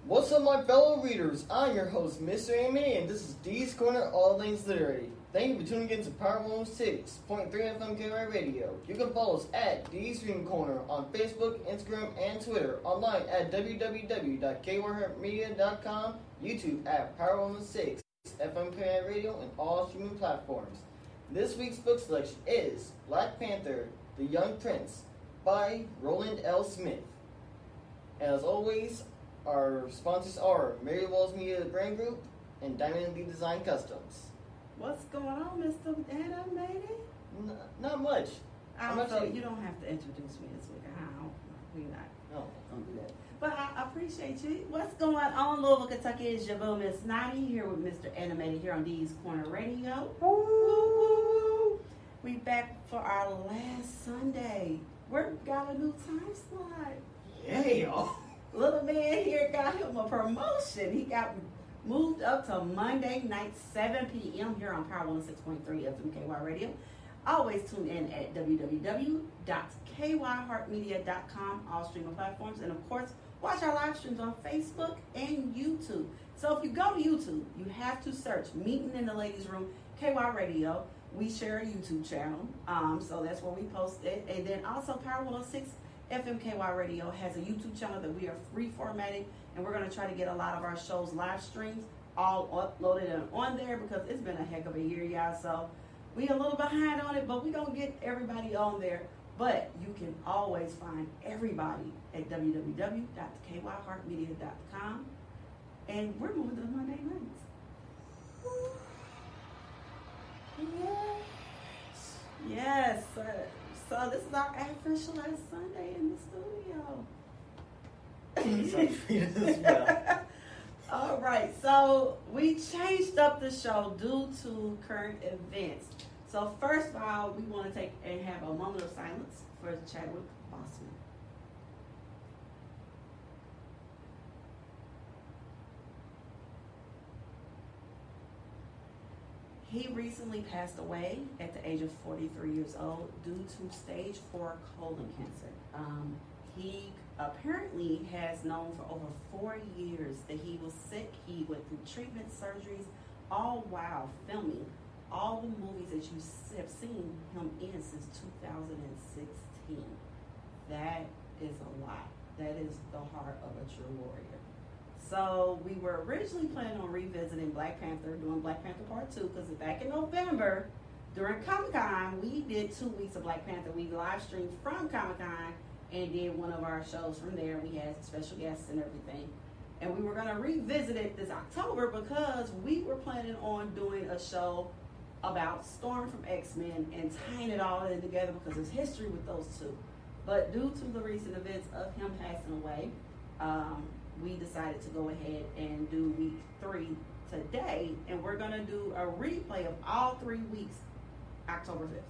What's up, my fellow readers? I'm your host, Mr. Amy, and this is D's Corner, all things literary. Thank you for tuning in to Power 106.3 FM KY Radio. You can follow us at D's Reading Corner on Facebook, Instagram, and Twitter. Online at www.kyheartmedia.com, YouTube at Power 106 FM KY Radio, and all streaming platforms. This week's book selection is Black Panther, The Young Prince by Roland L. Smith. As always, our sponsors are Mary Walls Media Brand Group and Diamond Lee Design Customs. What's going on, Mr. Animated? Not much. You don't have to introduce me this week. We're not gonna do that. But I appreciate you. What's going on, Louisville, Kentucky? It's your boo, Miss Nani, here with Mr. Animated here on D's Corner Radio. Woo! We back for our last Sunday. We got a new time slot. Yeah. Little man here got him a promotion. He got moved up to Monday night, 7 p.m. here on Power 106.3 FMKY Radio. Always tune in at www.kyheartmedia.com, all streaming platforms. And of course, watch our live streams on Facebook and YouTube. So if you go to YouTube, you have to search Meeting in the Ladies Room, KY Radio. We share a YouTube channel, so that's where we post it. And then also Power 106 FMKY Radio has a YouTube channel that we are reformatting, and we're going to try to get a lot of our shows live streams all uploaded and on there because it's been a heck of a year, y'all. So we a little behind on it, but we're going to get everybody on there. But you can always find everybody at www.kyheartmedia.com, and we're moving to Monday nights. Yes. So this is our official last Sunday in the studio. All right, so we changed up the show due to current events. So first of all, we want to take and have a moment of silence for Chadwick Boseman. He recently passed away at the age of 43 years old due to stage 4 colon cancer. He apparently has known for over 4 years that he was sick. He went through treatment, surgeries, all while filming all the movies that you have seen him in since 2016. That is a lot. That is the heart of a true warrior. So we were originally planning on revisiting Black Panther, doing Black Panther Part 2, because back in November, during Comic-Con, we did 2 weeks of Black Panther. We live streamed from Comic-Con and did one of our shows from there. We had special guests and everything. And we were going to revisit it this October because we were planning on doing a show about Storm from X-Men and tying it all in together because there's history with those two. But due to the recent events of him passing away, we decided to go ahead and do week 3 today, and we're going to do a replay of all 3 weeks, October 5th.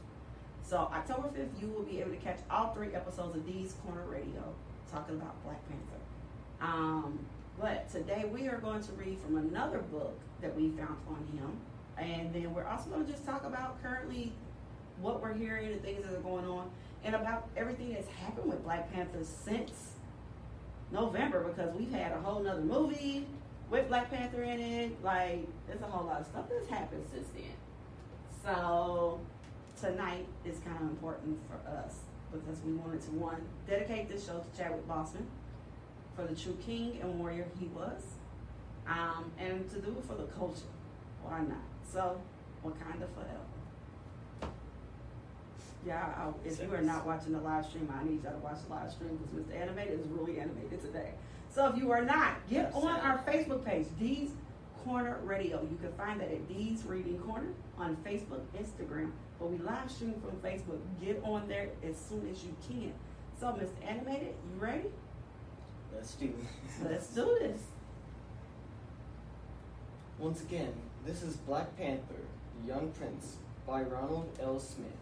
So October 5th, you will be able to catch all 3 episodes of D's Corner Radio talking about Black Panther. But today we are going to read from another book that we found on him, and then we're also going to just talk about currently what we're hearing and things that are going on, and about everything that's happened with Black Panther since November, because we've had a whole nother movie with Black Panther in it. Like, there's a whole lot of stuff that's happened since then. So tonight is kind of important for us because we wanted to, one, dedicate this show to Chadwick Boseman for the true king and warrior he was, and to do it for the culture. Why not? So, Wakanda forever. Yeah, if you are not watching the live stream, I need y'all to watch the live stream because Mr. Animated is really animated today. So if you are not, get on our Facebook page, D's Corner Radio. You can find that at D's Reading Corner on Facebook, Instagram. But we live stream from Facebook. Get on there as soon as you can. So, Mr. Animated, you ready? Let's do this. Let's do this. Once again, this is Black Panther, The Young Prince by Ronald L. Smith.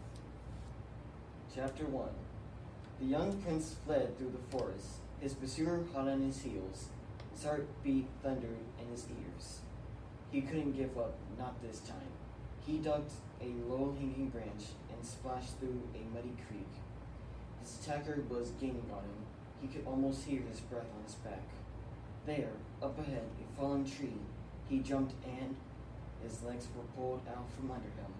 Chapter 1. The young prince fled through the forest, his pursuer hot on his heels. His heartbeat thundered in his ears. He couldn't give up, not this time. He ducked a low-hanging branch and splashed through a muddy creek. His attacker was gaining on him. He could almost hear his breath on his back. There, up ahead, a fallen tree. He jumped and his legs were pulled out from under him.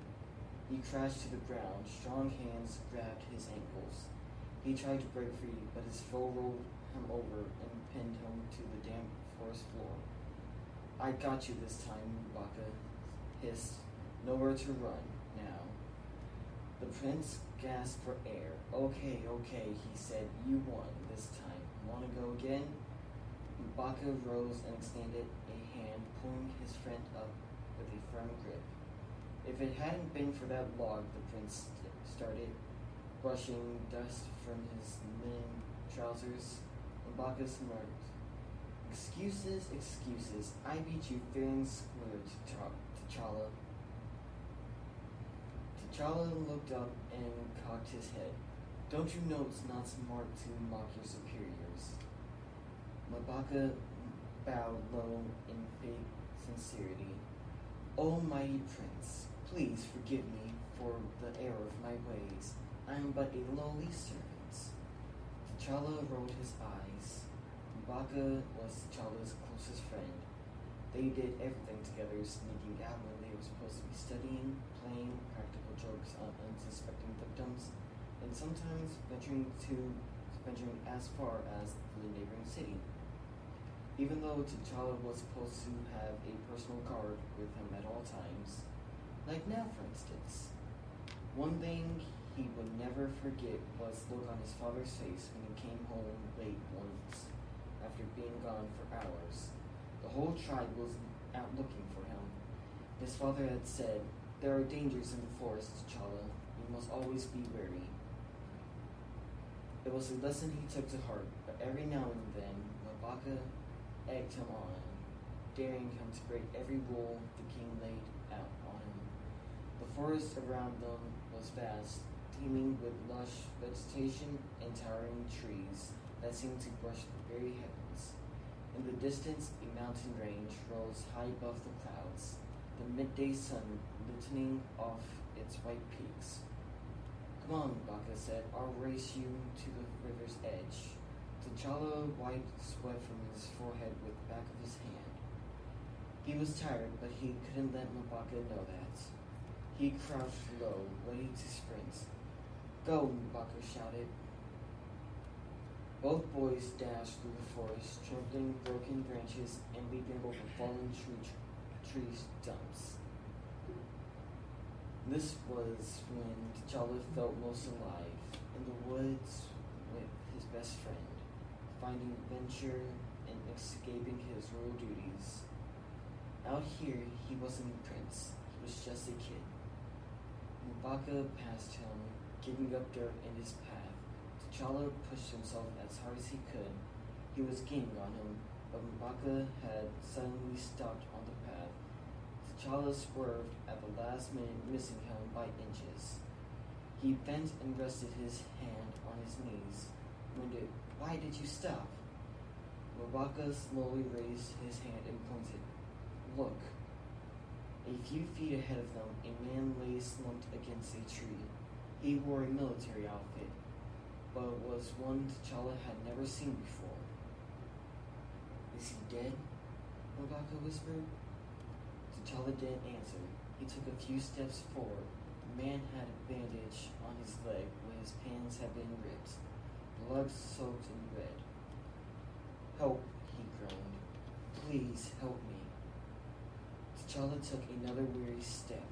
He crashed to the ground. Strong hands grabbed his ankles. He tried to break free, but his foe rolled him over and pinned him to the damp forest floor. I got you this time, Baka hissed. Nowhere to run now. The prince gasped for air. Okay, he said. You won this time. Want to go again? Baka rose and extended a hand, pulling his friend up with a firm grip. If it hadn't been for that log, the prince started, brushing dust from his linen trousers. Baka smirked. Excuses, excuses. I beat you fair and square, T'Challa. T'Challa looked up and cocked his head. Don't you know it's not smart to mock your superiors? M'Baka bowed low in fake sincerity. O mighty prince, please forgive me for the error of my ways. I am but a lowly servant. T'Challa rolled his eyes. M'Baka was T'Challa's closest friend. They did everything together, sneaking out when they were supposed to be studying, playing practical jokes on unsuspecting victims, and sometimes venturing as far as the neighboring city. Even though T'Challa was supposed to have a personal guard with him at all times, like now for instance. One thing he would never forget was the look on his father's face when he came home late once, after being gone for hours. The whole tribe was out looking for him. His father had said, "There are dangers in the forest, T'Challa. You must always be wary." It was a lesson he took to heart, but every now and then, M'Baka egged him on, daring him to break every rule the king laid out on him. The forest around them was vast, teeming with lush vegetation and towering trees that seemed to brush the very heavens. In the distance, a mountain range rose high above the clouds, the midday sun glistening off its white peaks. Come on, M'Baka said, I'll race you to the river's edge. T'Challa wiped sweat from his forehead with the back of his hand. He was tired, but he couldn't let M'Baka know that. He crouched low, ready to sprint. Go, M'Baka shouted. Both boys dashed through the forest, trampling broken branches and leaping over fallen tree stumps. This was when T'Challa felt most alive, in the woods with his best friend, finding adventure and escaping his royal duties. Out here, he wasn't a prince, he was just a kid. M'Baka passed him, kicking up dirt in his path. T'Challa pushed himself as hard as he could. He was gaining on him, but M'Baka had suddenly stopped on the path. T'Challa swerved at the last minute, missing him by inches. He bent and rested his hand on his knees, wondered, why did you stop? M'Baka slowly raised his hand and pointed. Look. A few feet ahead of them, a man lay slumped against a tree. He wore a military outfit, but it was one T'Challa had never seen before. Is he dead? M'Baka whispered. T'Challa didn't answer. He took a few steps forward. The man had a bandage on his leg where his pants had been ripped, blood soaked in red. Help, he groaned. Please help me. T'Challa took another weary step.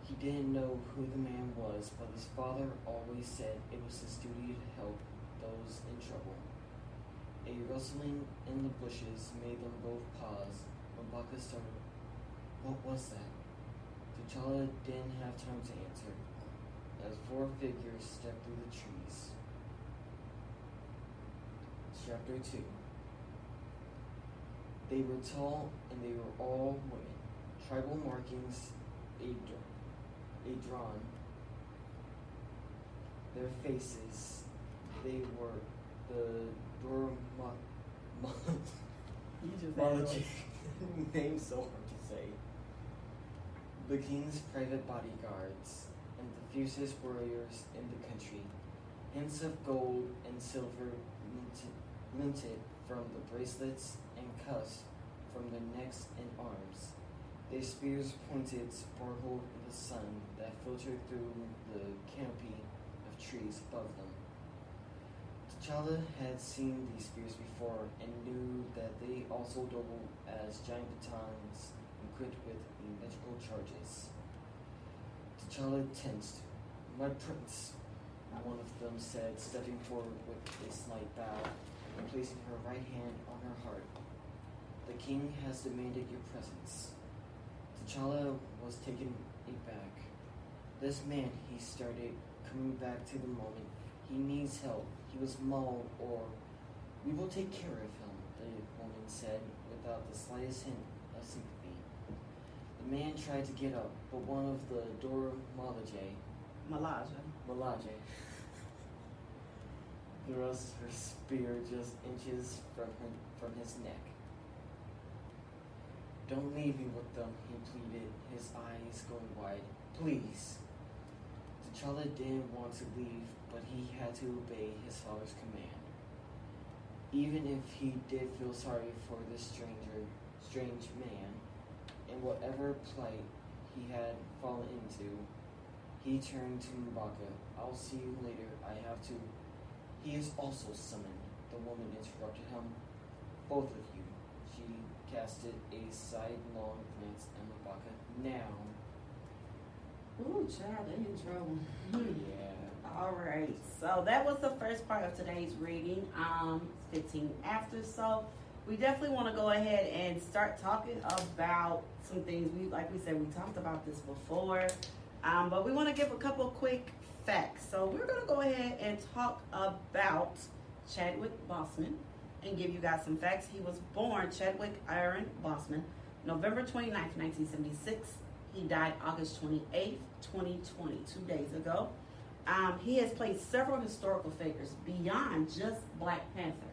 He didn't know who the man was, but his father always said it was his duty to help those in trouble. A rustling in the bushes made them both pause. M'Baka started. What was that? T'Challa didn't have time to answer, as four figures stepped through the trees. Chapter 2. They were tall and they were all women. Tribal markings drawn. Their faces, they were the Dormology. Name's so hard to say. The king's private bodyguards and the fiercest warriors in the country. Hints of gold and silver glinted from the bracelets and cuffs from their necks and arms. Their spears pointed sparkled in the sun that filtered through the canopy of trees above them. T'Challa had seen these spears before and knew that they also doubled as giant batons equipped with magical charges. T'Challa tensed. "My prince," one of them said, stepping forward with a slight bow and placing her right hand on her heart. "The king has demanded your presence." T'Challa was taken aback. "This man," he started, coming back to the moment. "He needs help. He was mauled, or we will take care of him," the woman said, without the slightest hint of sympathy. The man tried to get up, but one of the Malaje thrust her spear just inches from his neck. "Don't leave me with them," he pleaded, his eyes going wide. "Please." T'Challa didn't want to leave, but he had to obey his father's command. Even if he did feel sorry for this strange man, and whatever plight he had fallen into, he turned to M'Baka. "I'll see you later. I have to." "He is also summoned," the woman interrupted him. "Both of you." She casted a sidelong glance at M'Baka. "Now." Ooh, child, they in trouble. Yeah. All right, so that was the first part of today's reading. 15 after, so we definitely want to go ahead and start talking about some things. Like we said, we talked about this before, but we want to give a couple quick facts. So we're going to go ahead and talk about Chadwick Boseman and give you guys some facts. He was born Chadwick Aaron Boseman, November 29th, 1976. He died August 28th, 2020, 2 days ago. He has played several historical figures beyond just Black Panther.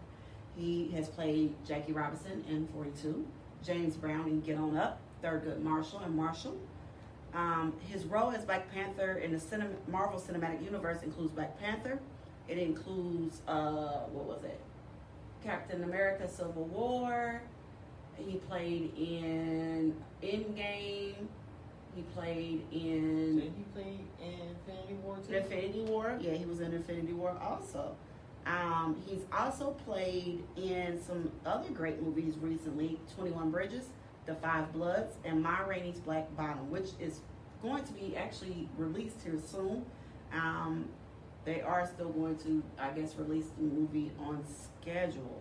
He has played Jackie Robinson in 42, James Brown in Get On Up, Thurgood Marshall in Marshall. His role as Black Panther in the Marvel Cinematic Universe includes Black Panther. It includes, Captain America Civil War. He played in Endgame. He played in... Did he play in Infinity War too? Infinity War. Yeah, he was in Infinity War also. He's also played in some other great movies recently. 21 Bridges, The Five Bloods, and Ma Rainey's Black Bottom, which is going to be actually released here soon. They are still going to, I guess, release the movie on schedule.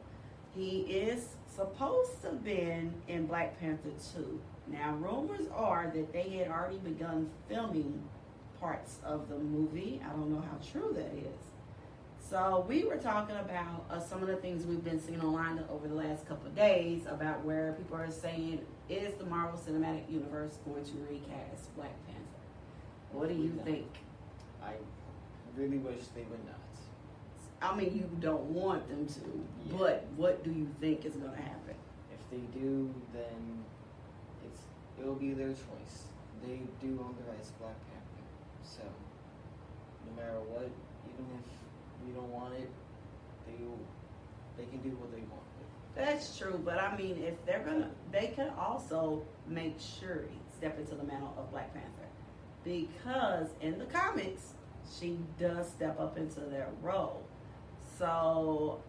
He is supposed to have been in Black Panther 2. Now, rumors are that they had already begun filming parts of the movie. I don't know how true that is. So we were talking about some of the things we've been seeing online over the last couple of days about where people are saying, is the Marvel Cinematic Universe going to recast Black Panther? What do you think? I really wish they would not. I mean, you don't want them to, but what do you think is going to happen? If they do, then it'll be their choice. They do own the rights to Black Panther. So, no matter what, even if we don't want it, they can do what they want. That's true, but I mean, if they're gonna, they can also make sure step into the mantle of Black Panther, because in the comics, she does step up into their role. So,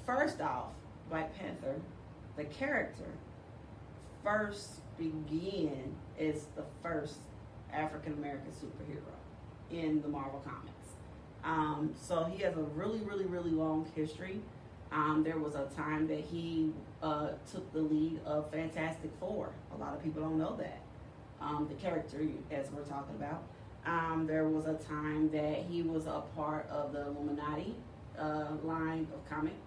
first off, Black Panther, the character, first began as the first African American superhero in the Marvel comics. So he has a really, really, really long history. There was a time that he took the lead of Fantastic Four. A lot of people don't know that. The character, as we're talking about. There was a time that he was a part of the Illuminati line of comics.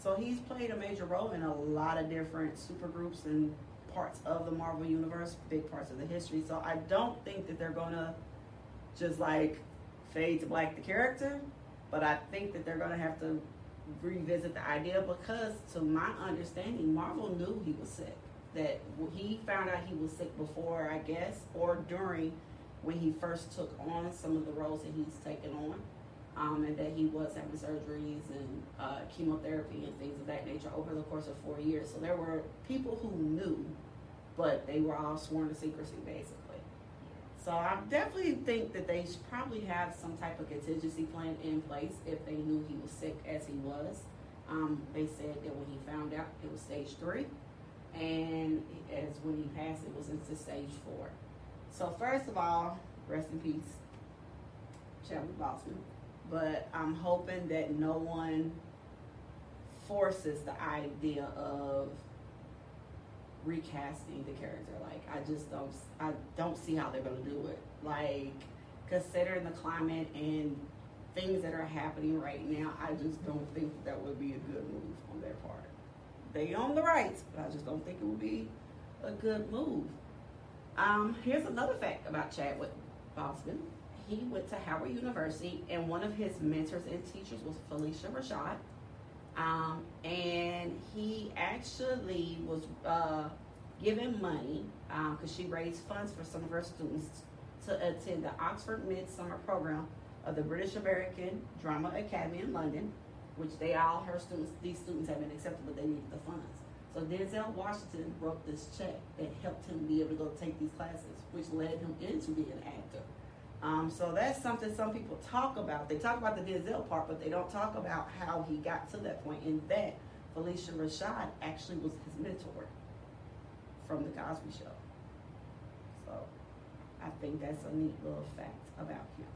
So he's played a major role in a lot of different supergroups and parts of the Marvel Universe, big parts of the history. So I don't think that they're going to just like fade to black the character, but I think that they're going to have to revisit the idea, because to my understanding, Marvel knew he was sick. That he found out he was sick before, I guess, or during when he first took on some of the roles that he's taken and that he was having surgeries and chemotherapy and things of that nature over the course of 4 years. So there were people who knew, but they were all sworn to secrecy, basically. So I definitely think that they should probably have some type of contingency plan in place if they knew he was sick as he was. They said that when he found out it was stage 3, and as when he passed it was into stage 4. So first of all, rest in peace, Chadwick Boseman. But I'm hoping that no one forces the idea of recasting the character. Like, I don't see how they're gonna do it. Like, considering the climate and things that are happening right now, I just don't think that would be a good move on their part. They own the rights, but I just don't think it would be a good move. Here's another fact about Chadwick Boseman. He went to Howard University, and one of his mentors and teachers was Felicia Rashad. And he actually was given money because she raised funds for some of her students to attend the Oxford Midsummer Program of the British American Drama Academy in London, which these students have been accepted, but they needed the funds. So Denzel Washington wrote this check that helped him be able to go take these classes, which led him into being an actor. So that's something some people talk about. They talk about the Denzel part, but they don't talk about how he got to that point. And that Felicia Rashad actually was his mentor from the Cosby Show. So I think that's a neat little fact about him.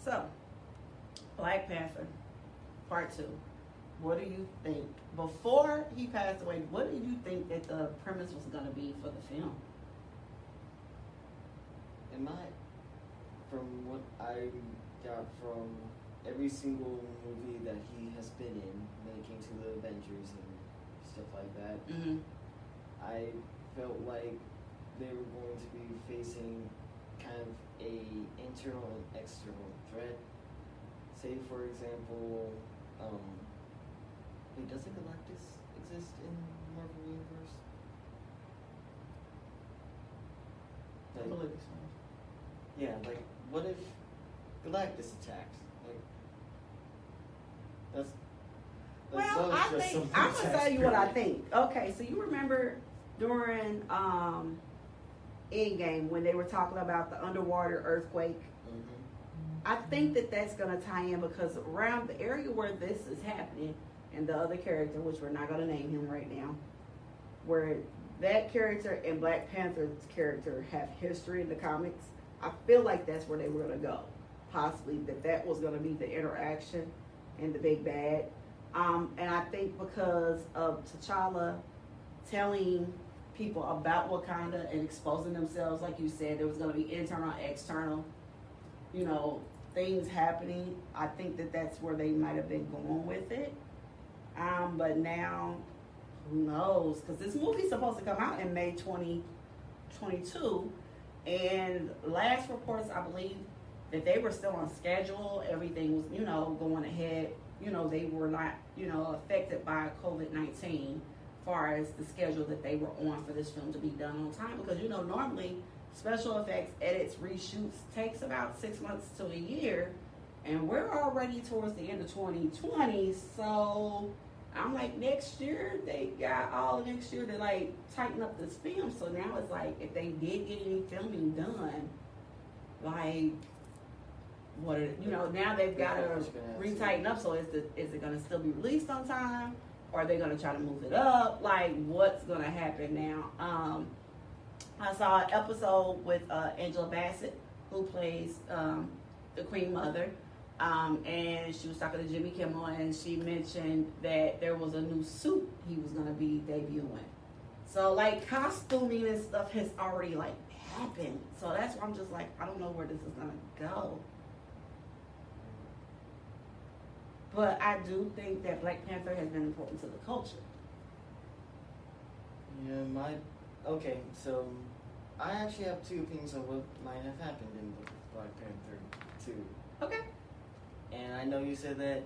So, Black Panther, Part 2. What do you think? Before he passed away, what did you think that the premise was going to be for the film? From what I got from every single movie that he has been in, when it came to the Avengers and stuff like that, I felt like they were going to be facing kind of a internal and external threat. Say, for example, doesn't Galactus exist in the Marvel Universe? I believe so. Yeah, like, what if Galactus attacked? Like, Well, I think I'm gonna tell you what I think. Okay, so you remember during Endgame when they were talking about the underwater earthquake? I think that that's gonna tie in because around the area where this is happening, and the other character, which we're not gonna name him right now, where that character and Black Panther's character have history in the comics. I feel like that's where they were gonna go. Possibly that was gonna be the interaction and the big bad. And I think because of T'Challa telling people about Wakanda and exposing themselves, like you said, there was gonna be internal, external, things happening. I think that that's where they might have been going with it. But now, who knows? Because this movie's supposed to come out in May 2022. And last reports, I believe, that they were still on schedule. Everything was, going ahead. They were not, affected by COVID-19 as far as the schedule that they were on for this film to be done on time. Because, normally special effects, edits, reshoots takes about 6 months to a year. And we're already towards the end of 2020. So I'm like, next year, they got all of next year to tighten up this film. So now it's like, if they did get any filming done, now they've got to retighten up. So is it going to still be released on time? Or are they going to try to move it up? What's going to happen now? I saw an episode with Angela Bassett, who plays the Queen Mother. And she was talking to Jimmy Kimmel, and she mentioned that there was a new suit he was going to be debuting. So, costuming and stuff has already, happened. So that's why I'm just I don't know where this is going to go. But I do think that Black Panther has been important to the culture. Yeah, okay, so I actually have two opinions on what might have happened in Black Panther 2. Okay. And I know you said that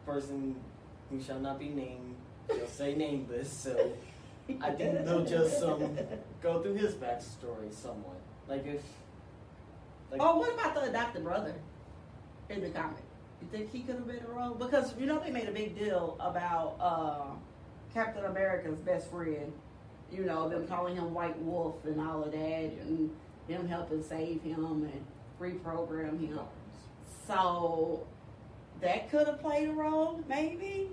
person who shall not be named shall say nameless, so I think they'll just go through his backstory somewhat. What about the adopted brother? in the comic? You think he could have been a Rogue? Because you know they made a big deal about Captain America's best friend. You know, them calling him White Wolf and all of that, and them helping save him and reprogram him. So that could have played a role, maybe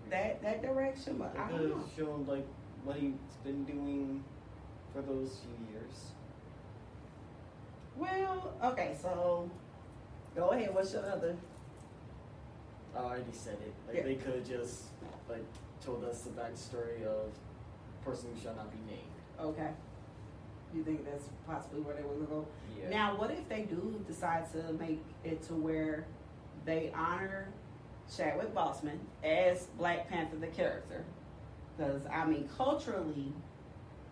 that direction, but I don't know. Could have shown like what he's been doing for those few years. Well, okay, so go ahead. What's your other? I already said it. Like Yeah. they could have just like told us the backstory of person who shall not be named. Okay. You think that's possibly where they were going to go? Yeah. Now, what if they do decide to make it to where they honor Chadwick Boseman as Black Panther, the character? Because, I mean, culturally,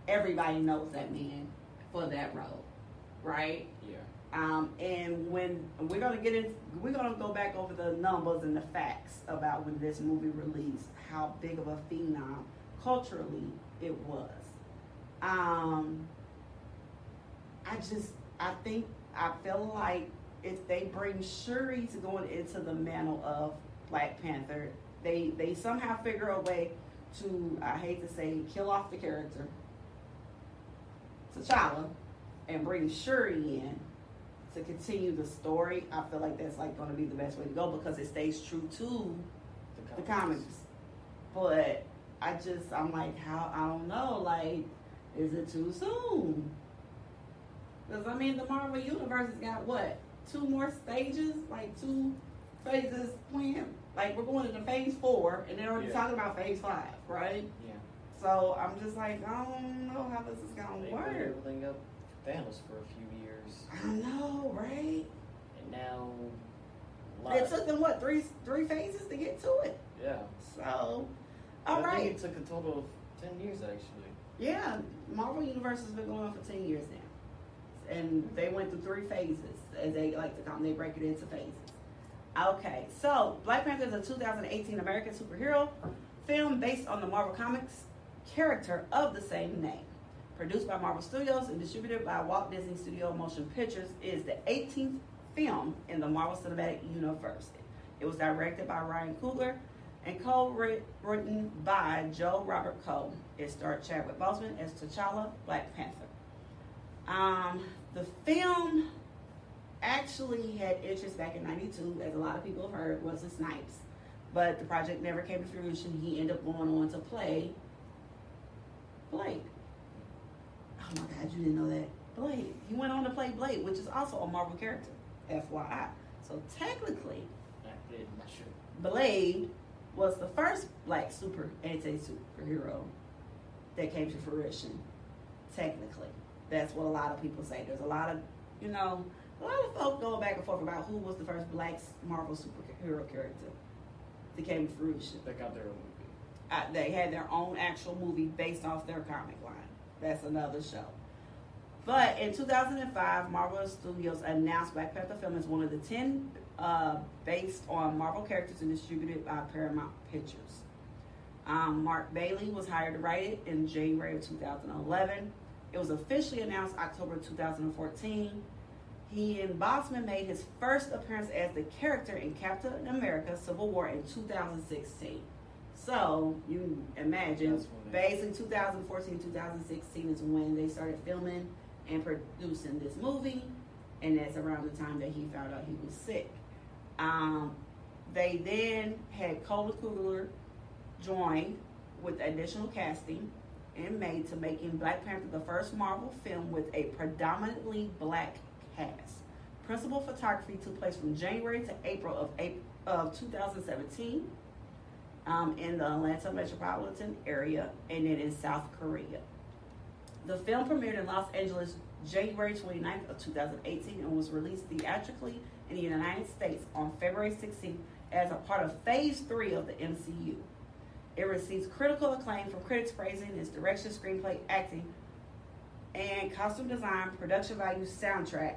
everybody knows that man for that role, right? Yeah. And when we're gonna go back over the numbers and the facts about when this movie released, how big of a phenom culturally it was. I feel like if they bring Shuri to going into the mantle of Black Panther, they somehow figure a way to, I hate to say, kill off the character T'Challa and bring Shuri in to continue the story. I feel like that's like going to be the best way to go because it stays true to the comics. But I'm like, I don't know, like, is it too soon? Because, I mean, the Marvel Universe has got, what, 2 more stages? Like, 2 phases planned? Like, we're going into phase 4, and they're already talking about phase 5, right? Yeah. So, I'm just like, I don't know how this is going to work. They've been building up Thanos for a few years. I know, right? And now... It took them, what, three phases to get to it? Yeah. So, I all right. think it took a total of 10 years, actually. Yeah, Marvel Universe has been going on for 10 years now. And they went through 3 phases, as they like to call them. They break it into phases. Okay, so Black Panther is a 2018 American superhero film based on the Marvel Comics character of the same name. Produced by Marvel Studios and distributed by Walt Disney Studio Motion Pictures, it is the 18th film in the Marvel Cinematic Universe. It was directed by Ryan Coogler and co-written by Joe Robert Cole. It starred Chadwick Boseman as T'Challa, Black Panther. The film actually had interest back in '92, as a lot of people have heard, Wesley Snipes. But the project never came to fruition. He ended up going on to play Blade. Oh my God, you didn't know that? Blade. He went on to play Blade, which is also a Marvel character, FYI. So technically, Blade was the first Black anti-superhero that came to fruition. Technically. That's what a lot of people say. There's a lot of folk going back and forth about who was the first Black Marvel superhero character that came to fruition. They got their own movie. They had their own actual movie based off their comic line. That's another show. But in 2005, Marvel Studios announced Black Panther film as one of the 10 based on Marvel characters and distributed by Paramount Pictures. Mark Bailey was hired to write it in January of 2011. It was officially announced October 2014. He and Boseman made his first appearance as the character in Captain America Civil War in 2016. So, you imagine, basically 2014, 2016 is when they started filming and producing this movie, and that's around the time that he found out he was sick. They then had Cole Coogler join with additional casting in May to making Black Panther the first Marvel film with a predominantly Black cast. Principal photography took place from January to April of 2017 in the Atlanta metropolitan area and then in South Korea. The film premiered in Los Angeles January 29th of 2018 and was released theatrically in the United States on February 16th as a part of Phase 3 of the MCU. It receives critical acclaim from critics praising its direction, screenplay, acting, and costume design, production value, soundtrack,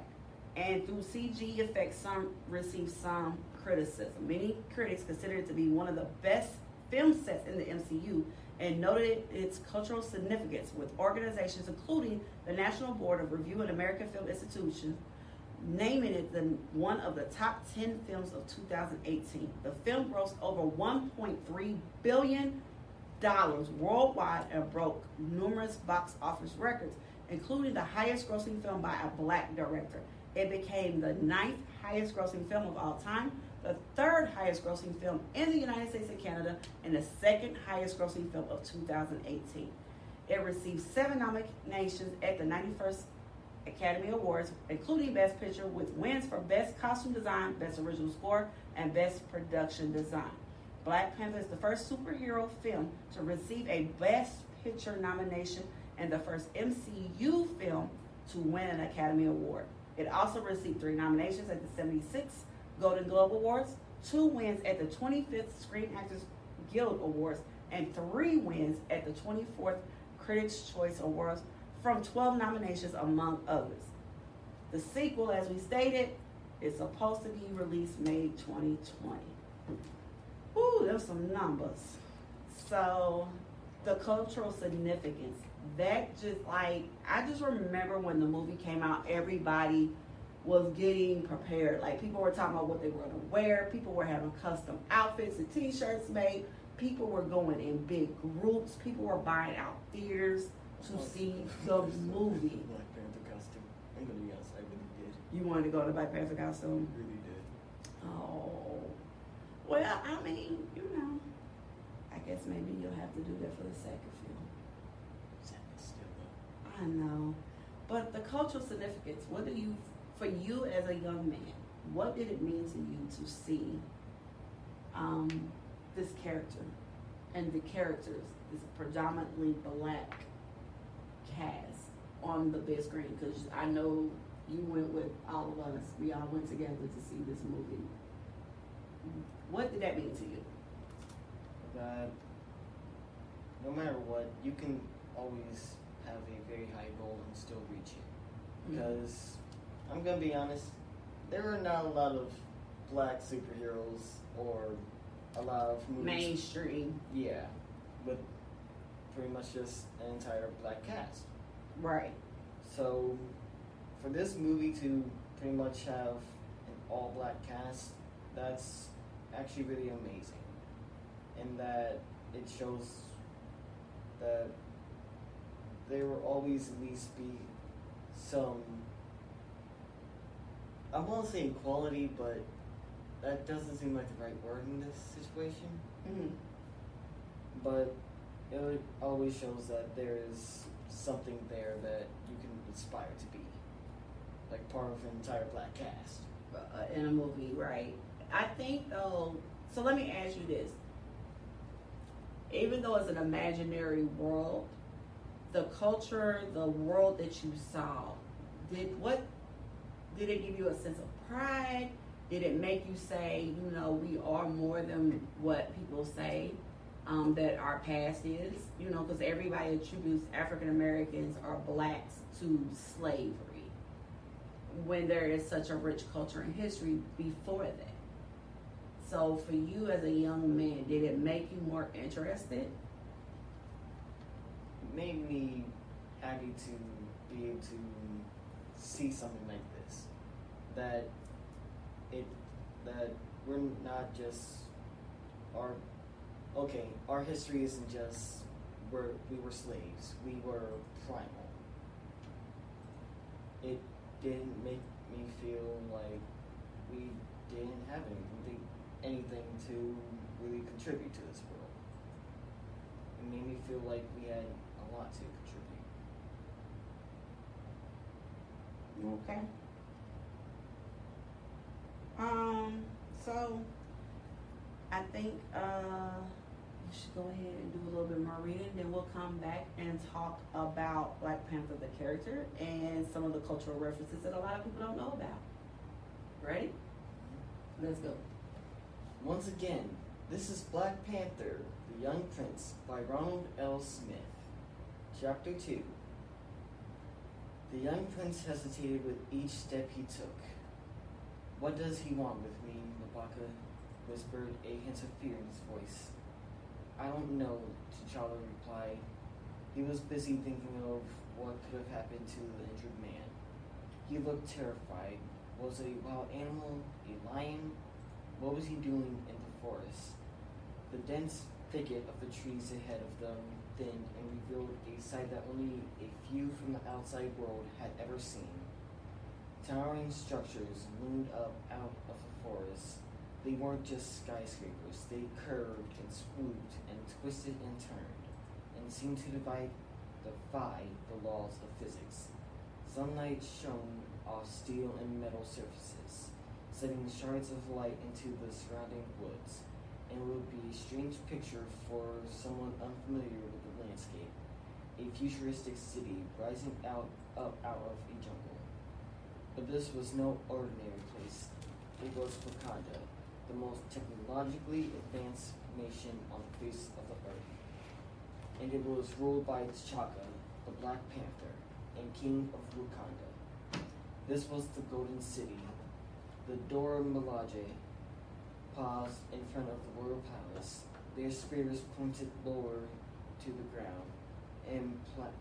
and through CG effects, some received some criticism. Many critics consider it to be one of the best film sets in the MCU and noted its cultural significance, with organizations including the National Board of Review and American Film Institutions naming it one of the top 10 films of 2018. The film grossed over $1.3 billion worldwide and broke numerous box office records, including the highest grossing film by a black director. It became the 9th highest grossing film of all time, the 3rd highest grossing film in the United States and Canada, and the 2nd highest grossing film of 2018. It received 7 nominations at the 91st Academy Awards, including Best Picture, with wins for Best Costume Design, Best Original Score, and Best Production Design. Black Panther is the first superhero film to receive a Best Picture nomination and the first MCU film to win an Academy Award. It also received 3 nominations at the 76th Golden Globe Awards, 2 wins at the 25th Screen Actors Guild Awards, and 3 wins at the 24th Critics' Choice Awards from 12 nominations, among others. The sequel, as we stated, is supposed to be released May 2020. Ooh, there's some numbers. So, the cultural significance. That just I just remember when the movie came out, everybody was getting prepared. Like, people were talking about what they were going to wear. People were having custom outfits and t-shirts made. People were going in big groups. People were buying out theaters to see the movie. Black Panther costume. I'm gonna be honest, I really did. You wanted to go to the Black Panther costume? Really did. Oh. Well, I mean, you know, I guess maybe you'll have to do that for the second film. Sadness still though. I know. But the cultural significance, for you as a young man, what did it mean to you to see this character and the characters, this predominantly black cast on the big screen? Because I know you went with all of us. We all went together to see this movie. What did that mean to you? That no matter what, you can always have a very high goal and still reach it. Because I'm gonna be honest, there are not a lot of black superheroes or a lot of movies. Mainstream. Yeah, with pretty much just an entire black cast. Right. So, for this movie to pretty much have an all-black cast, that's actually really amazing. And that it shows that there will always at least be some, I won't say equality, but that doesn't seem like the right word in this situation. Mm-hmm. But it always shows that there is something there that you can aspire to be, like part of an entire black cast In a movie, right? I think though. So let me ask you this: even though it's an imaginary world, the culture, the world that you saw, did it give you a sense of pride? Did it make you say, you know, we are more than what people say that our past is? You know, because everybody attributes African Americans or blacks to slavery when there is such a rich culture and history before that. So for you as a young man, did it make you more interested? It made me happy to be able to see something like this. That we're not just our history isn't just we were slaves. We were primal. It didn't make me feel like we didn't have anything to really contribute to this world. It made me feel like we had a lot to contribute. Okay. So I think you should go ahead and do a little bit more reading, then we'll come back and talk about Black Panther the character and some of the cultural references that a lot of people don't know about. Ready? Let's go. Once again, this is Black Panther, The Young Prince by Ronald L. Smith. Chapter 2. The young prince hesitated with each step he took. What does he want with me? Mabaka whispered, a hint of fear in his voice. I don't know, T'Challa replied. He was busy thinking of what could have happened to the injured man. He looked terrified. Was it a wild animal? A lion? What was he doing in the forest? The dense thicket of the trees ahead of them thinned and revealed a sight that only a few from the outside world had ever seen. Towering structures loomed up out of the forest. They weren't just skyscrapers. They curved and swooped and twisted and turned, and seemed to defy the laws of physics. Sunlight shone off steel and metal surfaces, setting shards of light into the surrounding woods, and it would be a strange picture for someone unfamiliar with the landscape. A futuristic city rising up out of a jungle. But this was no ordinary place. It was Wakanda, the most technologically advanced nation on the face of the earth. And it was ruled by T'Chaka, the Black Panther, and King of Wakanda. This was the Golden City. The Dora Milaje paused in front of the royal palace, their spears pointed lower to the ground, and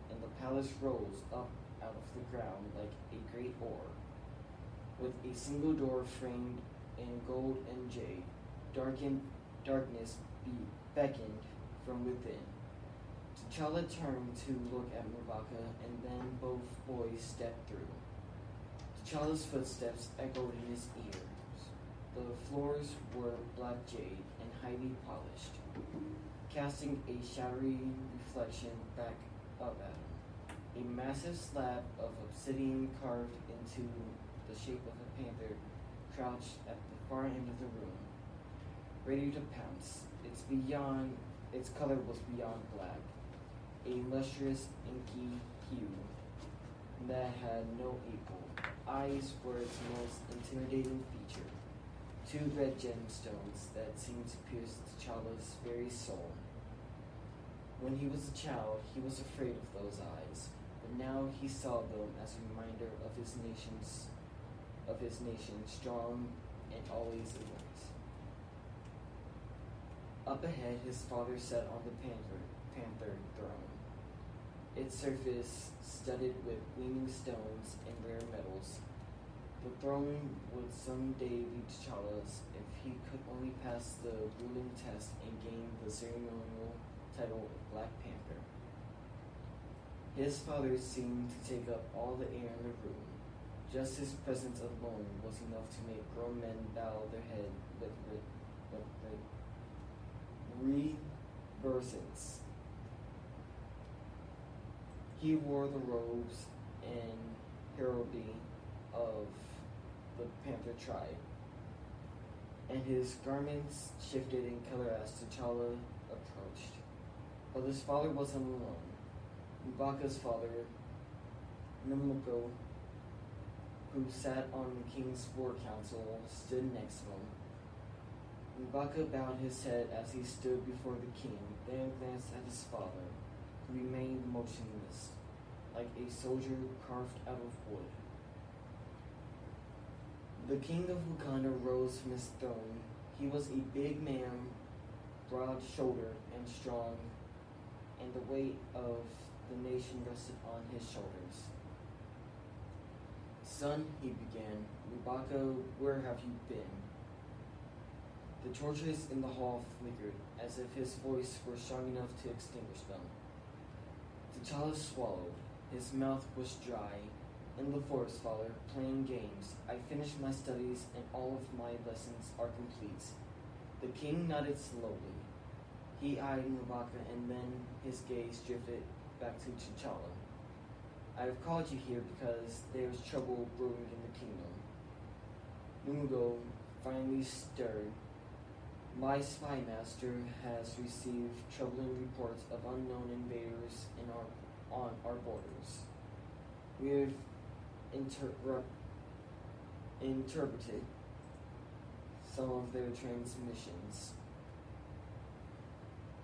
the palace rose up out of the ground like a great orb, with a single door framed in gold and jade. Darkness beckoned from within. T'Challa turned to look at M'Baka, and then both boys stepped through. T'Challa's footsteps echoed in his ears. The floors were black jade and highly polished, casting a shadowy reflection back up at him. A massive slab of obsidian carved into the shape of a panther crouched at the far end of the room, ready to pounce. Its color was beyond black, a lustrous inky hue that had no equal. Eyes were its most intimidating feature, two red gemstones that seemed to pierce T'Challa's very soul. When he was a child, he was afraid of those eyes, but now he saw them as a reminder of his nation, strong and always alert. Up ahead, his father sat on the panther throne, its surface studded with gleaming stones and rare metals. The throne would someday be T'Challa's if he could only pass the ruling test and gain the ceremonial title of Black Panther. His father seemed to take up all the air in the room. Just his presence alone was enough to make grown men bow their head with reverence. He wore the robes and heraldry of the Panther tribe, and his garments shifted in color as T'Challa approached. But his father wasn't alone. M'Baka's father, Numiko, who sat on the king's war council, stood next to him. M'Baka bowed his head as he stood before the king, then glanced at his father, who remained motionless, like a soldier carved out of wood. The king of Wakanda rose from his throne. He was a big man, broad-shouldered and strong, and the weight of the nation rested on his shoulders. Son, he began, M'Baka, where have you been? The torches in the hall flickered, as if his voice were strong enough to extinguish them. T'Challa swallowed. His mouth was dry. In the forest, father, playing games. I finished my studies, and all of my lessons are complete. The king nodded slowly. He eyed M'Baka, and then his gaze drifted back to T'Challa. I have called you here because there is trouble brewing in the kingdom. Lungo finally stirred. My spy master has received troubling reports of unknown invaders on our borders. We have interpreted some of their transmissions.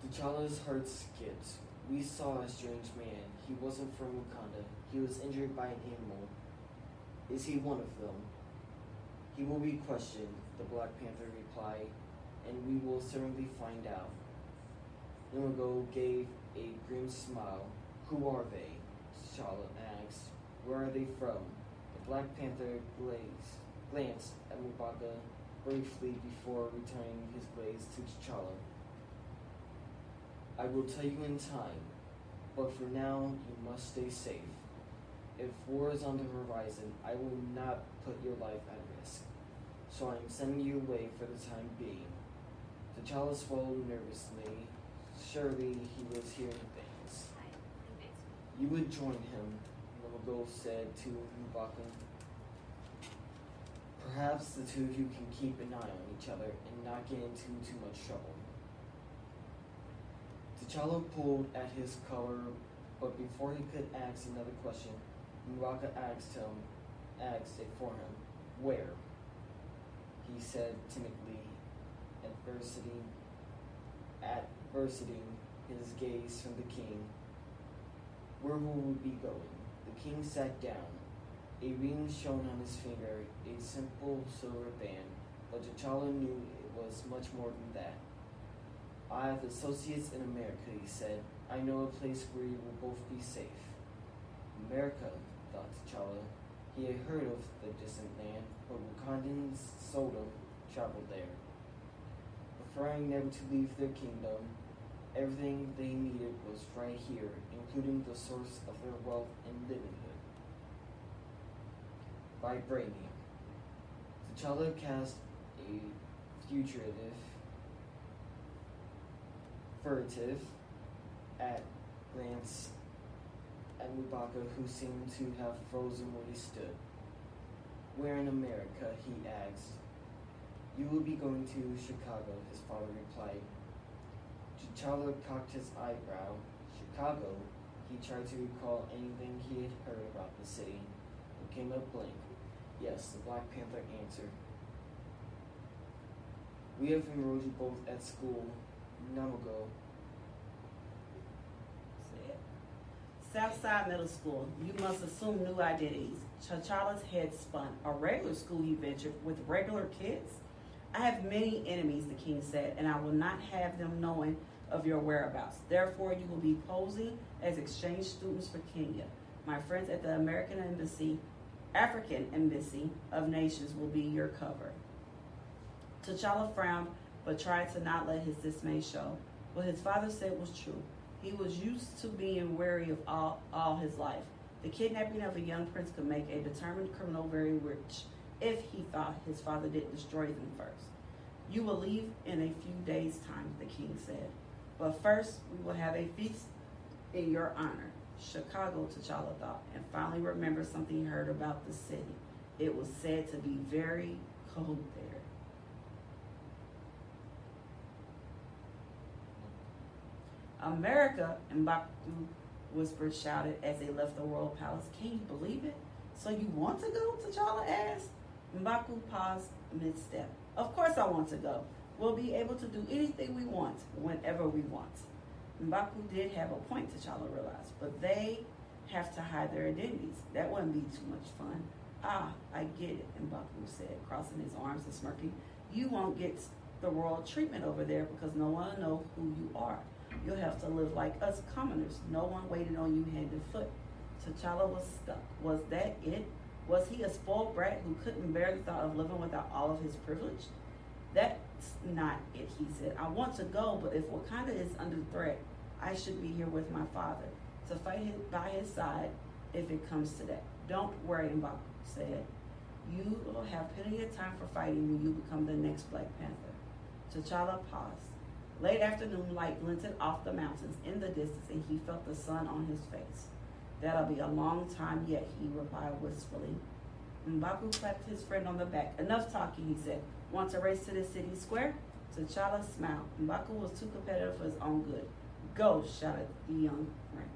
T'Challa's heart skipped. We saw a strange man. He wasn't from Wakanda. He was injured by an animal. Is he one of them? He will be questioned, the Black Panther replied, and we will certainly find out. Numago gave a grim smile. Who are they? T'Challa asked. Where are they from? The Black Panther glanced at M'Baka briefly before returning his gaze to T'Challa. I will tell you in time, but for now you must stay safe. If war is on the horizon, I will not put your life at risk. So I am sending you away for the time being. T'Challa swallowed nervously. Surely he was hearing things. You would join him, Namago said to M'Baka. Perhaps the two of you can keep an eye on each other and not get into too much trouble. T'Challa pulled at his collar, but before he could ask another question, M'Baka asked it for him. Where? He said timidly, adversing his gaze from the king. Where will we be going? The king sat down. A ring shone on his finger, a simple silver band, but T'Challa knew it was much more than that. I have associates in America, he said. I know a place where you will both be safe. America, thought T'Challa. He had heard of the distant land, but Wakandans seldom traveled there. Preferring never to leave their kingdom, everything they needed was right here, including the source of their wealth and livelihood. Vibranium. T'Challa cast a furtive glance at M'Baka, who seemed to have frozen where he stood. Where in America? He asked. You will be going to Chicago, his father replied. T'Challa cocked his eyebrow. Chicago? He tried to recall anything he had heard about the city, but came up blank. Yes, the Black Panther answered. We have enrolled you both at school. Namago. Southside Middle School. You must assume new identities. T'Challa's head spun. A regular school, he ventured, with regular kids? I have many enemies, the king said, and I will not have them knowing of your whereabouts. Therefore, you will be posing as exchange students for Kenya. My friends at the African Embassy of Nations will be your cover. T'Challa frowned, but tried to not let his dismay show. What his father said was true. He was used to being wary of all his life. The kidnapping of a young prince could make a determined criminal very rich, if he thought his father didn't destroy them first. You will leave in a few days' time, the king said. But first, we will have a feast in your honor. Chicago, T'Challa thought, and finally remembered something he heard about the city. It was said to be very cold there. America, M'Baku whispered, shouted as they left the royal palace. Can you believe it? So you want to go? T'Challa asked. M'Baku paused mid-step. Of course I want to go. We'll be able to do anything we want, whenever we want. M'Baku did have a point, T'Challa realized, but they have to hide their identities. That wouldn't be too much fun. Ah, I get it, M'Baku said, crossing his arms and smirking. You won't get the royal treatment over there because no one will know who you are. You'll have to live like us commoners. No one waiting on you hand and foot. T'Challa was stuck. Was that it? Was he a spoiled brat who couldn't bear the thought of living without all of his privilege? That's not it, he said. I want to go, but if Wakanda is under threat, I should be here with my father, to fight by his side if it comes to that. Don't worry, M'Baku said. You will have plenty of time for fighting when you become the next Black Panther. T'Challa paused. Late afternoon light glinted off the mountains in the distance, and he felt the sun on his face. That'll be a long time yet, he replied wistfully. M'Baku clapped his friend on the back. Enough talking, he said. Want to race to the city square? T'Challa smiled. M'Baku was too competitive for his own good. Go, shouted the young prince.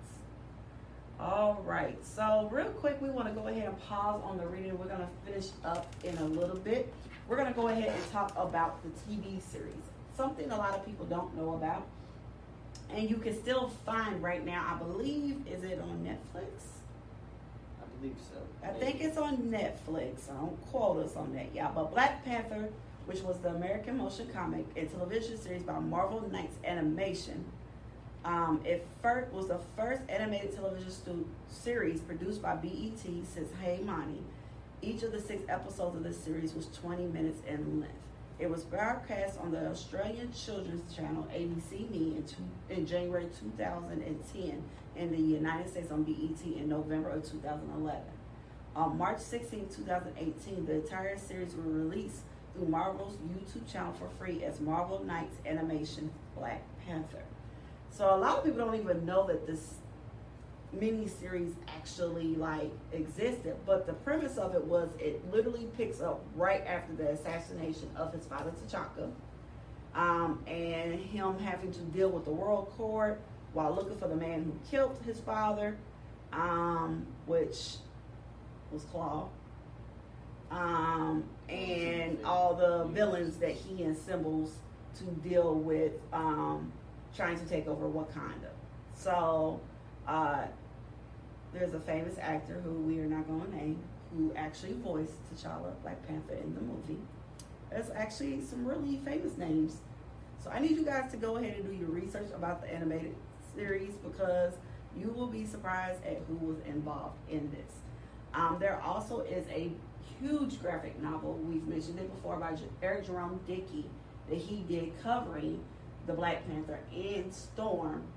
All right, so real quick, we want to go ahead and pause on the reading. We're going to finish up in a little bit. We're going to go ahead and talk about the TV series. Something a lot of people don't know about. And you can still find right now, I believe, is it on Netflix? I believe so. I think it's on Netflix. Don't quote us on that, y'all. But Black Panther, which was the American motion comic and television series by Marvel Knights Animation, it was the first animated television series produced by BET since Hey Money. Each of the 6 episodes of this series was 20 minutes in length. It was broadcast on the Australian children's channel ABC Me in January 2010, in the United States on BET in November of 2011. On March 16, 2018, the entire series was released through Marvel's YouTube channel for free as Marvel Knights Animation Black Panther. So a lot of people don't even know that this mini-series actually existed, but the premise of it was it literally picks up right after the assassination of his father T'Chaka, and him having to deal with the World Court while looking for the man who killed his father, which was Claw, and all the villains that he assembles to deal with trying to take over Wakanda. So there's a famous actor who we are not going to name who actually voiced T'Challa, Black Panther, in the movie. There's actually some really famous names. So I need you guys to go ahead and do your research about the animated series, because you will be surprised at who was involved in this. There also is a huge graphic novel, we've mentioned it before, by Eric Jerome Dickey, that he did covering the Black Panther and Storm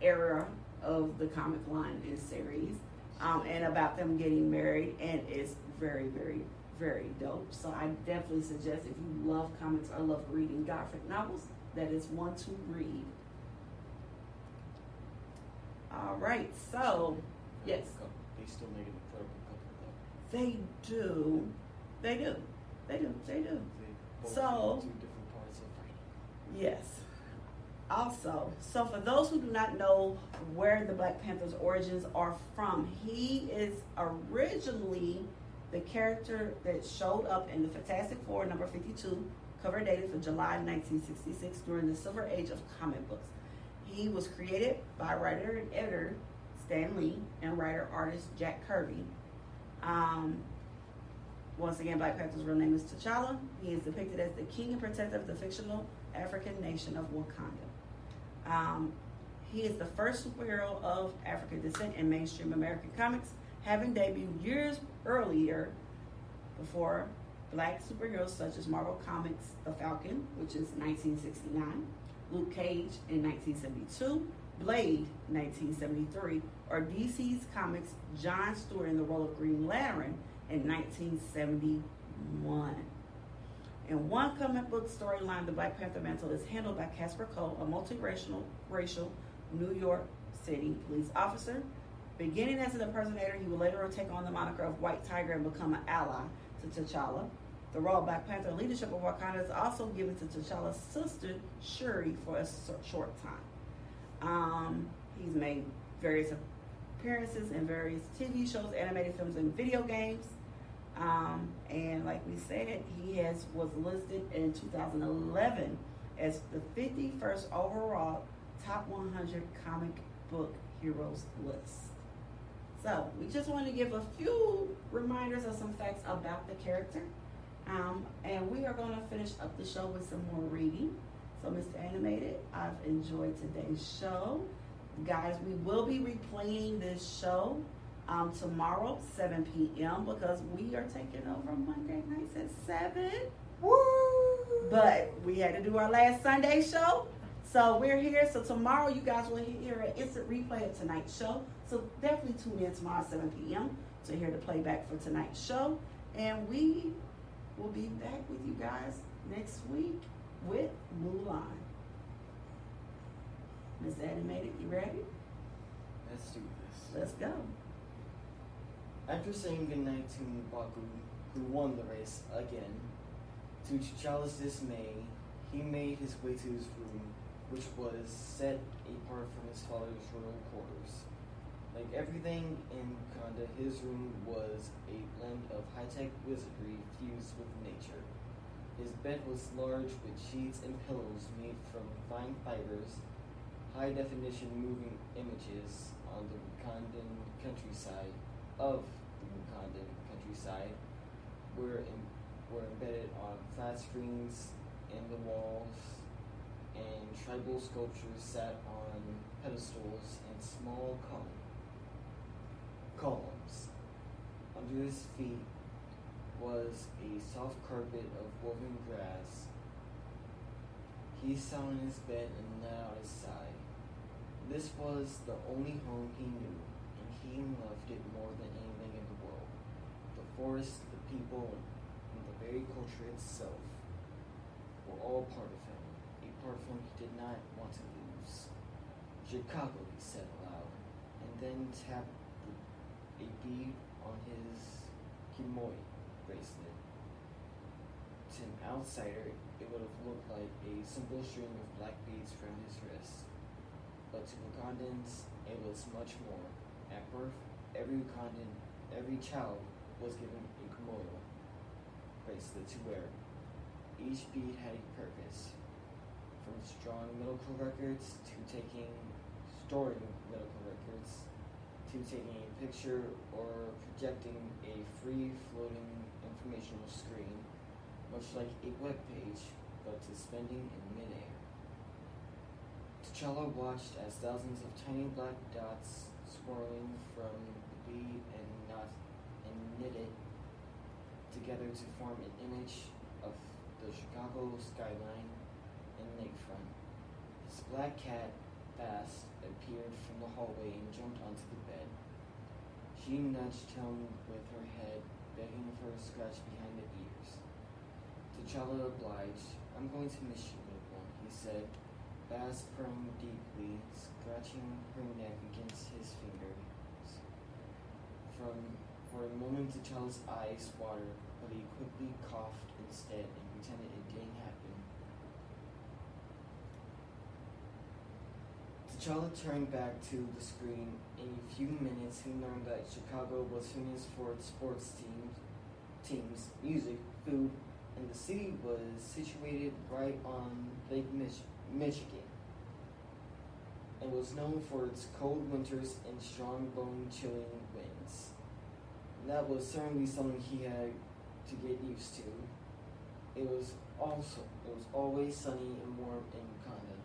era of the comic line in series, and about them getting married, and it's very, very, very dope. So I definitely suggest, if you love comics or love reading graphic novels, that is one to read. All right, so yes, They still make an incredible couple though. they do. They do. They both So- do 2 different parts of it. Yes. Also, so for those who do not know where the Black Panther's origins are from, he is originally the character that showed up in the Fantastic Four number 52, cover dated for July 1966, during the Silver Age of comic books. He was created by writer and editor Stan Lee and writer-artist Jack Kirby. Once again, Black Panther's real name is T'Challa. He is depicted as the king and protector of the fictional African nation of Wakanda. He is the first superhero of African descent in mainstream American comics, having debuted years earlier before Black superheroes such as Marvel Comics' The Falcon, which is 1969, Luke Cage in 1972, Blade 1973, or DC's Comics' John Stewart in the role of Green Lantern in 1971. In one comic book storyline, the Black Panther mantle is handled by Casper Cole, a multiracial New York City police officer. Beginning as an impersonator, he will later take on the moniker of White Tiger and become an ally to T'Challa. The role of Black Panther leadership of Wakanda is also given to T'Challa's sister, Shuri, for a short time. He's made various appearances in various TV shows, animated films, and video games. And like we said, he was listed in 2011 as the 51st overall top 100 comic book heroes list. So we just want to give a few reminders of some facts about the character. And we are going to finish up the show with some more reading. So Mr. Animated, I've enjoyed today's show. Guys, we will be replaying this show tomorrow, 7 p.m. because we are taking over Monday nights at 7. Woo! But we had to do our last Sunday show. So we're here. So tomorrow you guys will hear an instant replay of tonight's show. So definitely tune in tomorrow at 7 p.m. to hear the playback for tonight's show. And we will be back with you guys next week with Mulan. Miss Animated, you ready? Let's do this. Let's go. After saying goodnight to M'Baku, who won the race again, to T'Challa's dismay, he made his way to his room, which was set apart from his father's royal quarters. Like everything in Wakanda, his room was a blend of high-tech wizardry fused with nature. His bed was large with sheets and pillows made from fine fibers, high-definition moving images on the Wakandan countryside were embedded on flat screens in the walls, and tribal sculptures sat on pedestals and small columns. Under his feet was a soft carpet of woven grass. He sat on his bed and let out a sigh. This was the only home he knew, and he loved it more than anything in the world. The forest, the people, and the very culture itself were all part of him, a part of him he did not want to lose. Chicago, he said aloud, and then tapped a bead on his kimono bracelet. To an outsider, it would have looked like a simple string of black beads around his wrist. But to Wakandans, it was much more. At birth, every Wakandan, every child was given a kimono bracelet to wear. Each bead had a purpose, from storing medical records to storing medical records, to taking a picture or projecting a free-floating informational screen, much like a web page, but suspending in midair. T'Challa watched as thousands of tiny black dots swirling from the bead and knitted together to form an image of the Chicago skyline and lakefront. His black cat, Fast, appeared from the hallway and jumped onto the bed. She nudged him with her head, begging for a scratch behind the ears. T'Challa obliged. "I'm going to miss you, little one," he said, Fast purring deeply, scratching her neck against his fingers. For a moment, T'Challa's eyes watered, but he quickly coughed instead and pretended it didn't happen. T'Challa turned back to the screen. In a few minutes, he learned that Chicago was famous for its sports teams, music, food, and the city was situated right on Lake Michigan, and was known for its cold winters and strong bone-chilling winds. That was certainly something he had to get used to. It was always sunny and warm in Wakanda.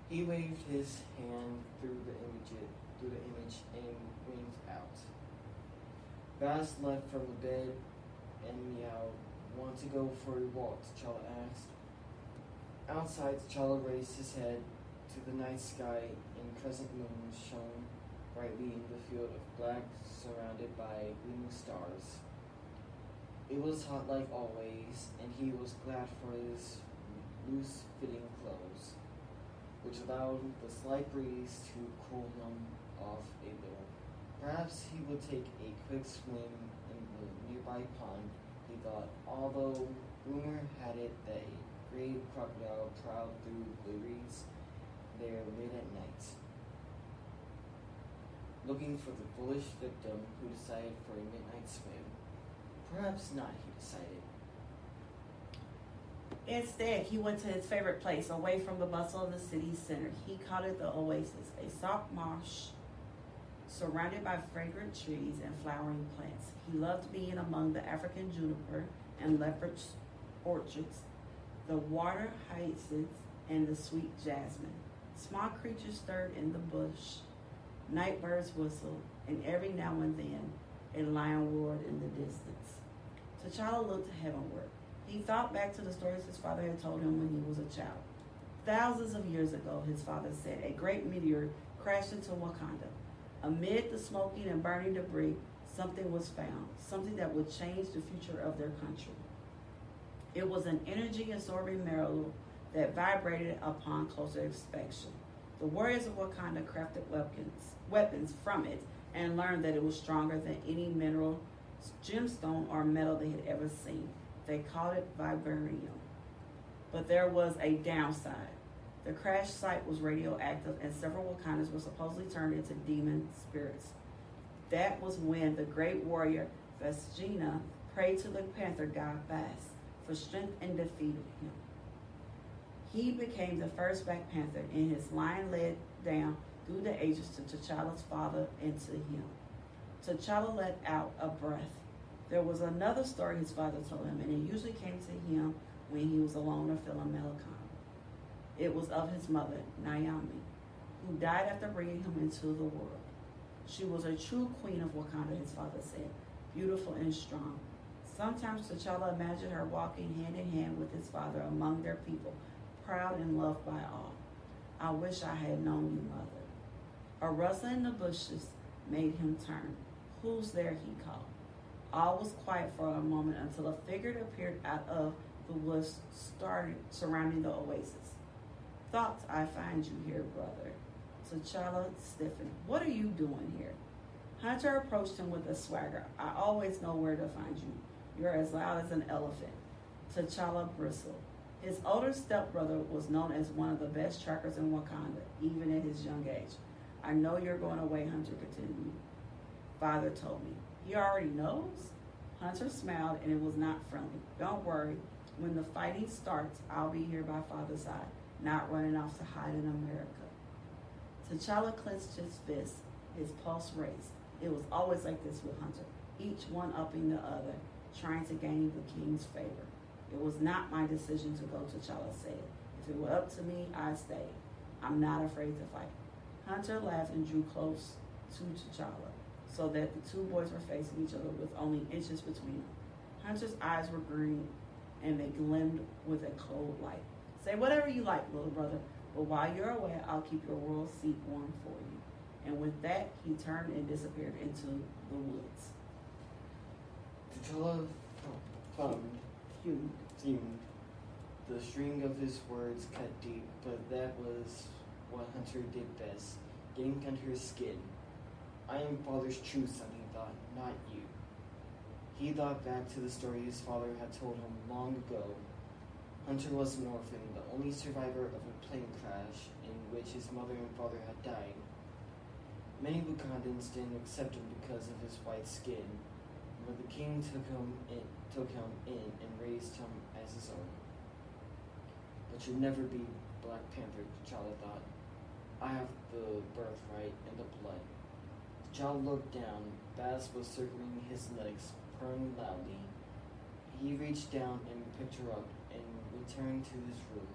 He waved his hand through the image and winked out. Fast left from the bed and meowed. "Want to go for a walk?" T'Challa asked. Outside, T'Challa raised his head to the night sky, and crescent moon shone brightly in the field of black surrounded by gleaming stars. It was hot like always, and he was glad for his loose-fitting clothes, which allowed the slight breeze to cool him off a little. Perhaps he would take a quick swim in the nearby pond, he thought, although rumor had it that a great crocodile prowled through the reeds there late at night, looking for the foolish victim who decided for a midnight swim. Perhaps not, he decided. Instead, he went to his favorite place, away from the bustle of the city center. He called it the Oasis, a soft marsh surrounded by fragrant trees and flowering plants. He loved being among the African juniper and leopard orchids, the water hyacinths, and the sweet jasmine. Small creatures stirred in the bush, night birds whistled, and every now and then a lion roared in the distance. T'Challa looked heavenward. He thought back to the stories his father had told him when he was a child. Thousands of years ago, his father said, a great meteor crashed into Wakanda. Amid the smoking and burning debris, something was found, something that would change the future of their country. It was an energy-absorbing mineral that vibrated upon closer inspection. The warriors of Wakanda crafted weapons from it and learned that it was stronger than any mineral, gemstone, or metal they had ever seen. They called it vibranium. But there was a downside. The crash site was radioactive, and several Wakandans were supposedly turned into demon spirits. That was when the great warrior Vesgina prayed to the Panther god Bast for strength and defeated him. He became the first Black Panther, and his line led down through the ages to T'Challa's father and to him. T'Challa let out a breath. There was another story his father told him, and it usually came to him when he was alone or feeling melancholy. It was of his mother, Naomi, who died after bringing him into the world. She was a true queen of Wakanda, his father said. beautiful and strong. Sometimes T'Challa imagined her walking hand in hand with his father among their people, proud and loved by all. I wish I had known you, mother. A rustle in the bushes made him turn. Who's there? He called. All was quiet for a moment until a figure appeared out of the woods started surrounding the oasis. Thought I find you here, brother. T'Challa stiffened. What are you doing here? Hunter approached him with a swagger. I always know where to find you. You're as loud as an elephant. T'Challa bristled. His older stepbrother was known as one of the best trackers in Wakanda, even at his young age. I know you're going away, Hunter continued. Father told me. He already knows? Hunter smiled, and it was not friendly. Don't worry. When the fighting starts, I'll be here by Father's side, not running off to hide in America. T'Challa clenched his fist. His pulse raced. It was always like this with Hunter, each one upping the other, trying to gain the king's favor. It was not my decision to go, T'Challa said. If it were up to me, I'd stay. I'm not afraid to fight. Hunter laughed and drew close to T'Challa, so that the two boys were facing each other with only inches between them. Hunter's eyes were green, and they gleamed with a cold light. Say whatever you like, little brother, but while you're away, I'll keep your royal seat warm for you. And with that, he turned and disappeared into the woods. T'Challa fumed. The string of his words cut deep, but that was what Hunter did best, getting under his skin. I am father's true son, he thought, not you. He thought back to the story his father had told him long ago. Hunter was an orphan, the only survivor of a plane crash in which his mother and father had died. Many Wakandans didn't accept him because of his white skin, but the king took him in and raised him as his own. But you'll never be Black Panther, T'Challa thought. I have the birthright and the blood. T'Challa looked down. Baz was circling his legs, purring loudly. He reached down and picked her up and returned to his room.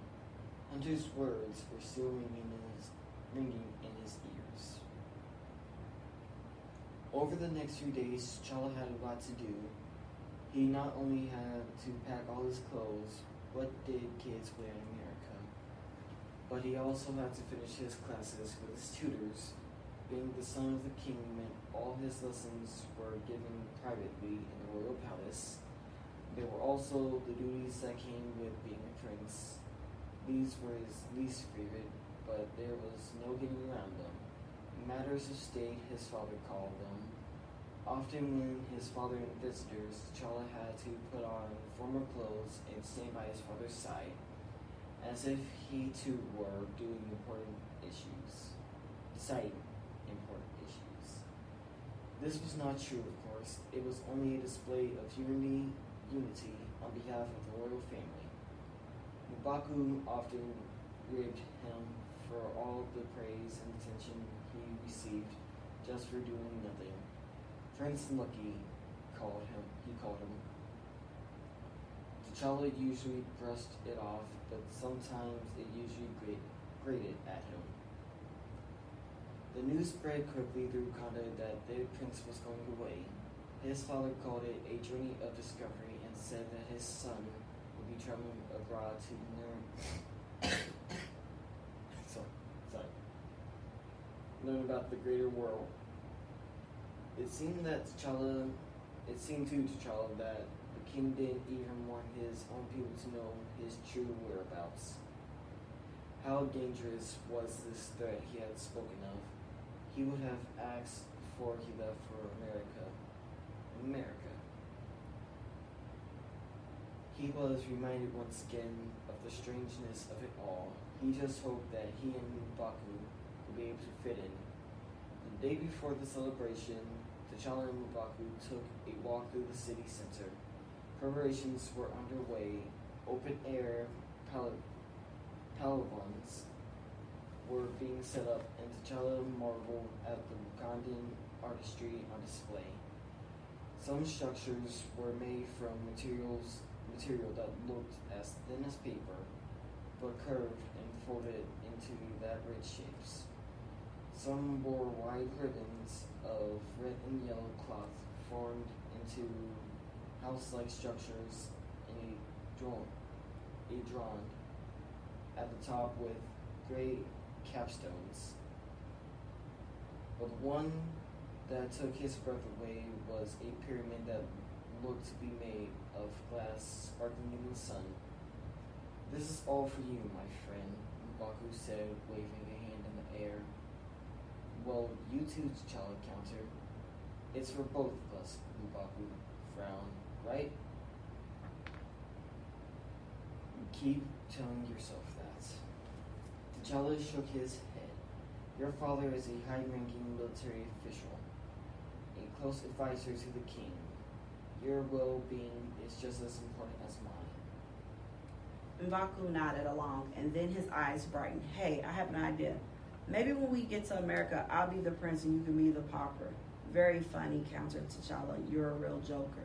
Hunter's words were still ringing in his ears. Over the next few days, T'Challa had a lot to do. He not only had to pack all his clothes, what did kids wear in America, but he also had to finish his classes with his tutors. Being the son of the king meant all his lessons were given privately in the royal palace. There were also the duties that came with being a prince. These were his least favorite, but there was no getting around them. Matters of state, his father called them. Often when his father and visitors, T'Challa had to put on formal clothes and stand by his father's side, as if he too were deciding important issues. This was not true, of course. It was only a display of unity on behalf of the royal family. M'Baku often ribbed him for all the praise and attention he received just for doing nothing. Prince Lucky he called him. T'Challa usually brushed it off, but sometimes it usually grated at him. The news spread quickly through Wakanda that their prince was going away. His father called it a journey of discovery and said that his son would be traveling abroad to learn about the greater world. It seemed to T'Challa that the king didn't even want his own people to know his true whereabouts. How dangerous was this threat he had spoken of? He would have asked before he left for America. He was reminded once again of the strangeness of it all. He just hoped that he and M'Baku would be able to fit in. The day before the celebration, T'Challa and M'Baku took a walk through the city center. Preparations were underway. Open-air pavilions were being set up, and T'Challa marveled at the Wakandan artistry on display. Some structures were made from material that looked as thin as paper, but curved and folded into elaborate shapes. Some bore wide ribbons of red and yellow cloth formed into house-like structures in a drawn at the top with great capstones. But one that took his breath away was a pyramid that looked to be made of glass sparkling in the sun. "This is all for you, my friend," Mbaku said, waving a hand in the air. "Well, you too," T'Challa countered. "It's for both of us," Mbaku frowned. "Right? Keep telling yourself that." T'Challa shook his head. "Your father is a high-ranking military official, a close advisor to the king. Your well-being is just as important as mine." Mbaku nodded along, and then his eyes brightened. "Hey, I have an idea. Maybe when we get to America, I'll be the prince and you can be the pauper." "Very funny," countered T'Challa. "You're a real joker."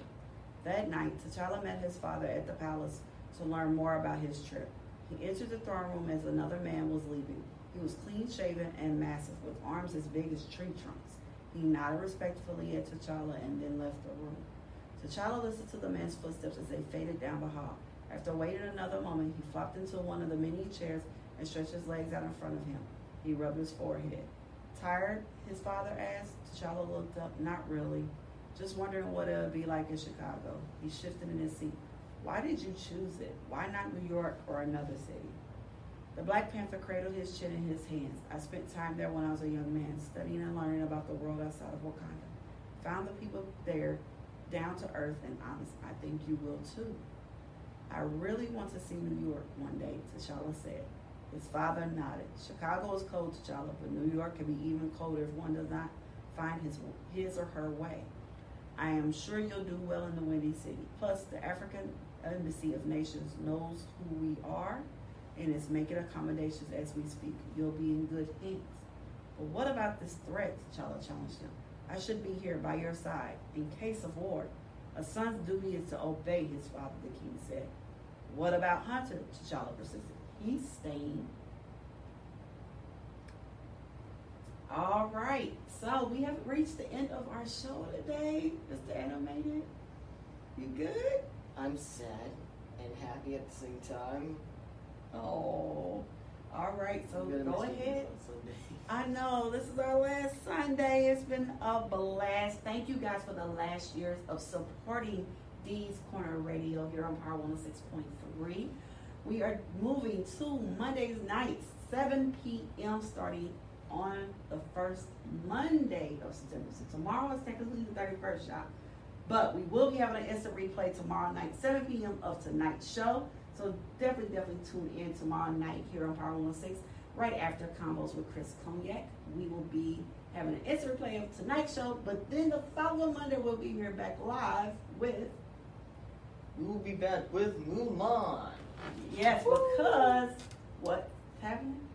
That night, T'Challa met his father at the palace to learn more about his trip. He entered the throne room as another man was leaving. He was clean-shaven and massive, with arms as big as tree trunks. He nodded respectfully at T'Challa and then left the room. T'Challa listened to the man's footsteps as they faded down the hall. After waiting another moment, he flopped into one of the many chairs and stretched his legs out in front of him. He rubbed his forehead. "Tired?" his father asked. T'Challa looked up. "Not really. Just wondering what it would be like in Chicago." He shifted in his seat. "Why did you choose it? Why not New York or another city?" The Black Panther cradled his chin in his hands. "I spent time there when I was a young man, studying and learning about the world outside of Wakanda. Found the people there down to earth and honest. I think you will too." "I really want to see New York one day," T'Challa said. His father nodded. "Chicago is cold, T'Challa, but New York can be even colder if one does not find his or her way. I am sure you'll do well in the Windy City. Plus, the African Embassy of Nations knows who we are and is making accommodations as we speak. You'll be in good hands." "But what about this threat?" T'Challa challenged him. "I should be here by your side in case of war. A son's duty is to obey his father," the king said. "What about Hunter?" T'Challa persisted. "He's staying." All right, so we have reached the end of our show today, Mr. Animated. You good? I'm sad and happy at the same time. Oh, all right, so I'm gonna go miss you ahead. on Sunday. I know, this is our last Sunday. It's been a blast. Thank you guys for the last years of supporting Dee's Corner Radio here on Power 106.3. We are moving to Mondays nights, 7 p.m. starting on the first Monday of September. So tomorrow is technically the 31st, y'all. But we will be having an instant replay tomorrow night, 7 p.m. of tonight's show. So definitely tune in tomorrow night here on Power 106, right after Combos with Chris Cognac. We will be having an instant replay of tonight's show, but then the following Monday we'll be here back live with... We will be back with Mulan. Yes, because what's happening?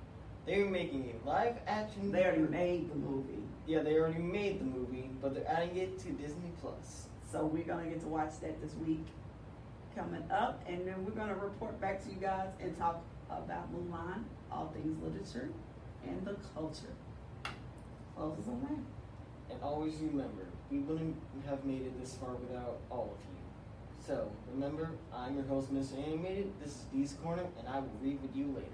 They're making a live action. They already made the movie. Yeah, they already made the movie, but they're adding it to Disney Plus. So we're going to get to watch that this week coming up. And then we're going to report back to you guys and talk about Mulan, all things literature, and the culture. Closes on that. And always remember, we wouldn't have made it this far without all of you. So, remember, I'm your host, Mr. Animated. This is Dee's Corner, and I will read with you later.